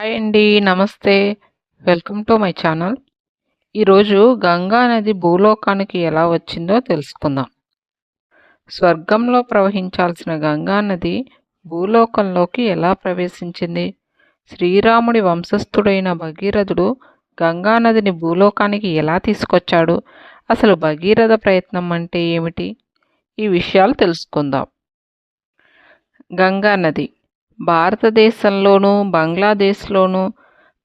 Hi అండి. నమస్తే. Welcome to my channel. ఈరోజు గంగా నది భూలోకానికి ఎలా వచ్చిందో తెలుసుకుందాం. స్వర్గంలో ప్రవహించాల్సిన గంగా నది భూలోకంలోకి ఎలా ప్రవేశించింది? శ్రీరాముడి వంశస్థుడైన భగీరథుడు గంగా నదిని భూలోకానికి ఎలా తీసుకొచ్చాడు? అసలు భగీరథ ప్రయత్నం అంటే ఏమిటి? ఈ విషయాలు తెలుసుకుందాం. గంగా నది భారతదేశంలోనూ బంగ్లాదేశ్లోనూ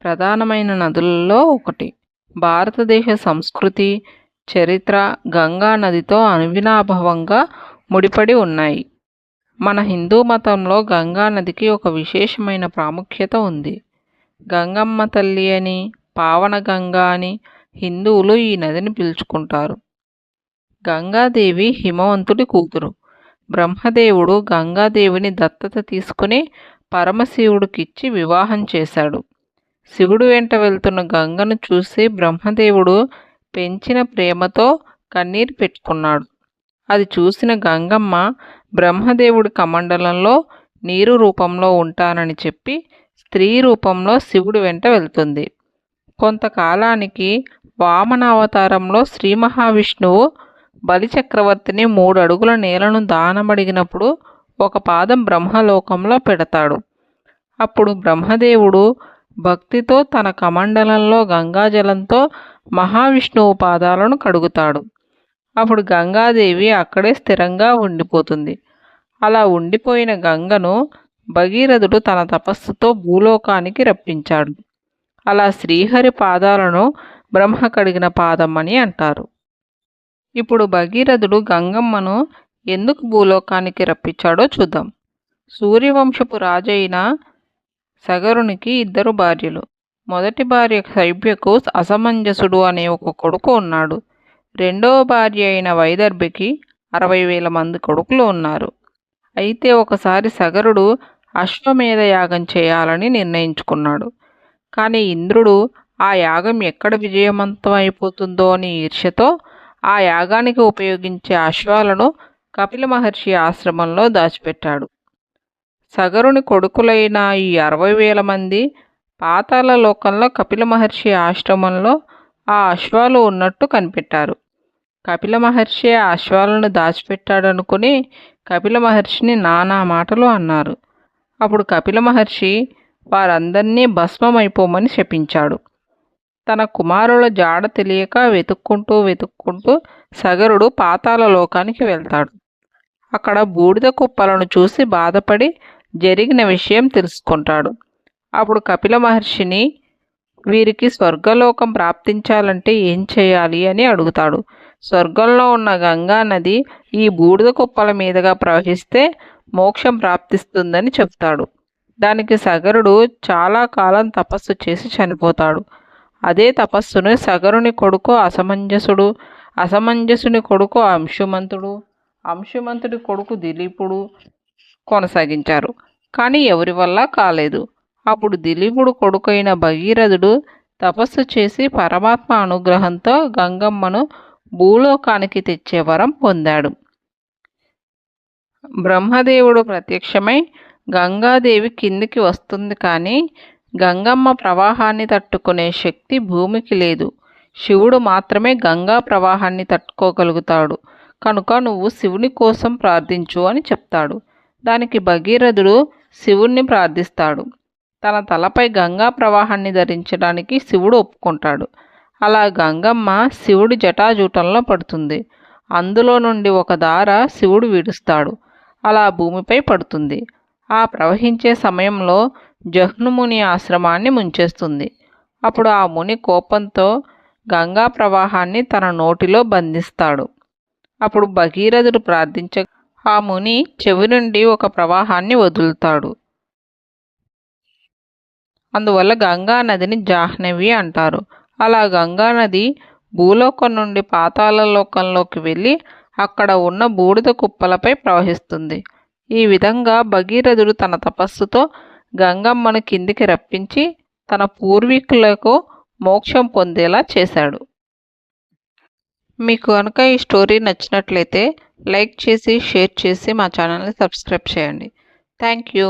ప్రధానమైన నదులలో ఒకటి. భారతదేశ సంస్కృతి, చరిత్ర గంగా నదితో అవినాభావంగా ముడిపడి ఉన్నాయి. మన హిందూ మతంలో గంగా నదికి ఒక విశేషమైన ప్రాముఖ్యత ఉంది. గంగమ్మ తల్లి అని, పావన గంగా అని హిందువులు ఈ నదిని పిలుచుకుంటారు. గంగాదేవి హిమవంతుడి కూతురు. బ్రహ్మదేవుడు గంగాదేవిని దత్తత తీసుకుని పరమశివుడికిచ్చి వివాహం చేశాడు. శివుడు వెంట వెళ్తున్న గంగను చూసి బ్రహ్మదేవుడు పెంచిన ప్రేమతో కన్నీరు పెట్టుకున్నాడు. అది చూసిన గంగమ్మ బ్రహ్మదేవుడి కమండలంలో నీరు రూపంలో ఉంటానని చెప్పి స్త్రీ రూపంలో శివుడి వెంట వెళ్తుంది. కొంతకాలానికి వామన అవతారంలో శ్రీ మహావిష్ణువు బలిచక్రవర్తిని 3 అడుగుల నేలను దానమడిగినప్పుడు ఒక పాదం బ్రహ్మలోకంలో పెడతాడు. అప్పుడు బ్రహ్మదేవుడు భక్తితో తన కమండలంలో గంగాజలంతో మహావిష్ణువు పాదాలను కడుగుతాడు. అప్పుడు గంగాదేవి అక్కడే స్థిరంగా ఉండిపోతుంది. అలా ఉండిపోయిన గంగను భగీరథుడు తన తపస్సుతో భూలోకానికి రప్పించాడు. అలా శ్రీహరి పాదాలను బ్రహ్మ కడిగిన పాదం అని అంటారు. ఇప్పుడు భగీరథుడు గంగమ్మను ఎందుకు భూలోకానికి రప్పించాడో చూద్దాం. సూర్యవంశపు రాజైన సగరునికి 2 భార్యలు. మొదటి భార్య శైబ్యకు అసమంజసుడు అనే ఒక కొడుకు ఉన్నాడు. రెండవ భార్య అయిన వైదర్భికి 60,000 మంది కొడుకులు ఉన్నారు. అయితే ఒకసారి సగరుడు అశ్వమేధ యాగం చేయాలని నిర్ణయించుకున్నాడు. కానీ ఇంద్రుడు ఆ యాగం ఎక్కడ విజయవంతం అయిపోతుందో అని ఈర్ష్యతో ఆ యాగానికి ఉపయోగించే అశ్వాలను కపిల మహర్షి ఆశ్రమంలో దాచిపెట్టాడు. సగరుని కొడుకులైన ఈ 60,000 మంది పాతాళ లోకంలో కపిల మహర్షి ఆశ్రమంలో ఆ అశ్వాలు ఉన్నట్టు కనిపెట్టారు. కపిల మహర్షి ఆ అశ్వాలను దాచిపెట్టాడనుకుని కపిల మహర్షిని నానా మాటలు అన్నారు. అప్పుడు కపిల మహర్షి వారందరినీ భస్మమైపోమని శపించాడు. తన కుమారుల జాడ తెలియక వెతుక్కుంటూ సగరుడు పాతాళ లోకానికి వెళ్తాడు. అక్కడ బూడిద కుప్పలను చూసి బాధపడి జరిగిన విషయం తెలుసుకుంటాడు. అప్పుడు కపిల మహర్షిని వీరికి స్వర్గలోకం ప్రాప్తించాలంటే ఏం చేయాలి అని అడుగుతాడు. స్వర్గంలో ఉన్న గంగా నది ఈ బూడిద కుప్పల మీదుగా ప్రవహిస్తే మోక్షం ప్రాప్తిస్తుందని చెప్తాడు. దానికి సగరుడు చాలా కాలం తపస్సు చేసి చనిపోతాడు. అదే తపస్సును సగరుని కొడుకు అసమంజసుడు, అసమంజసుని కొడుకు అంశుమంతుడు, అంశుమంతుడి కొడుకు దిలీపుడు కొనసాగించారు. కానీ ఎవరి వల్ల కాలేదు. అప్పుడు దిలీపుడు కొడుకైన భగీరథుడు తపస్సు చేసి పరమాత్మ అనుగ్రహంతో గంగమ్మను భూలోకానికి తెచ్చే వరం పొందాడు. బ్రహ్మదేవుడు ప్రత్యక్షమై గంగాదేవి కిందికి వస్తుంది కానీ గంగమ్మ ప్రవాహాన్ని తట్టుకునే శక్తి భూమికి లేదు. శివుడు మాత్రమే గంగా ప్రవాహాన్ని తట్టుకోగలుగుతాడు. కనుక నువ్వు శివుని కోసం ప్రార్థించు అని చెప్తాడు. దానికి భగీరథుడు శివుణ్ణి ప్రార్థిస్తాడు. తన తలపై గంగా ప్రవాహాన్ని ధరించడానికి శివుడు ఒప్పుకుంటాడు. అలా గంగమ్మ శివుడి జటాజూటంలో పడుతుంది. అందులో నుండి ఒక దార శివుడు విడుస్తాడు. అలా భూమిపై పడుతుంది. ఆ ప్రవహించే సమయంలో జహ్నుముని ఆశ్రమాన్ని ముంచేస్తుంది. అప్పుడు ఆ ముని కోపంతో గంగా ప్రవాహాన్ని తన నోటిలో బంధిస్తాడు. అప్పుడు భగీరథుడు ఆ ముని చెవి నుండి ఒక ప్రవాహాన్ని వదులుతాడు. అందువల్ల గంగా నదిని జాహ్నవి అంటారు. అలా గంగా నది భూలోకం నుండి పాతాళ లోకంలోకి వెళ్ళి అక్కడ ఉన్న బూడిద కుప్పలపై ప్రవహిస్తుంది. ఈ విధంగా భగీరథుడు తన తపస్సుతో గంగమ్మను కిందికి రప్పించి తన పూర్వీకులకు మోక్షం పొందేలా చేశాడు. మీకు కనుక ఈ స్టోరీ నచ్చినట్లయితే లైక్ చేసి షేర్ చేసి మా ఛానల్ని సబ్స్క్రైబ్ చేయండి. Thank you.